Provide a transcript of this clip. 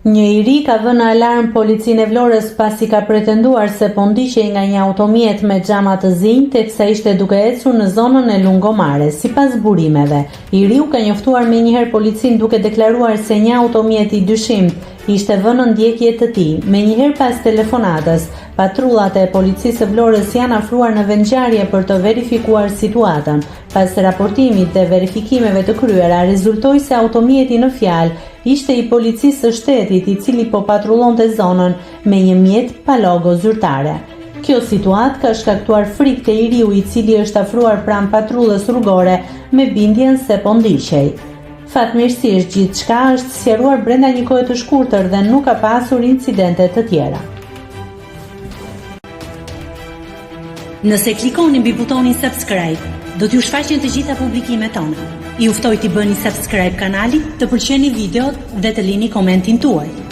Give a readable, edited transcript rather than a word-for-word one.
Një i ri ka vënë alarm policinë e Vlorës pasi ka pretenduar se po ndiqej nga një automjet me xhama të zinj teksa ishte duke ecur në zonën e Lungomares. Sipas burimeve, i riu ka njoftuar menjëherë policinë duke deklaruar se një automjet i dyshimt ishte vënë në ndjekje të tij. Menjëherë pas telefonatës, patrullat e policisë së Vlorës janë afruar në vendngjarje për të verifikuar situatën. Pas raportimit dhe verifikimeve të kryera, rezultoi se automjeti në fjalë ishte i policisë së shtetit, i cili po patrullonte zonën me një mjet pa logo zyrtare. Kjo situatë ka shkaktuar frikë te i riu, i cili është afruar pranë patrullës rrugore me bindjen se po ndiqej. Fatmirësisht gjithçka është sqaruar brenda një kohe të shkurtër dhe nuk ka pasur incidente të tjera. Nëse klikoni mbi butonin subscribe, do t'ju shfaqen të gjitha publikimet tona. Ju ftoj t'i bëni subscribe kanalit, të pëlqeni videot dhe të lini komentin tuaj.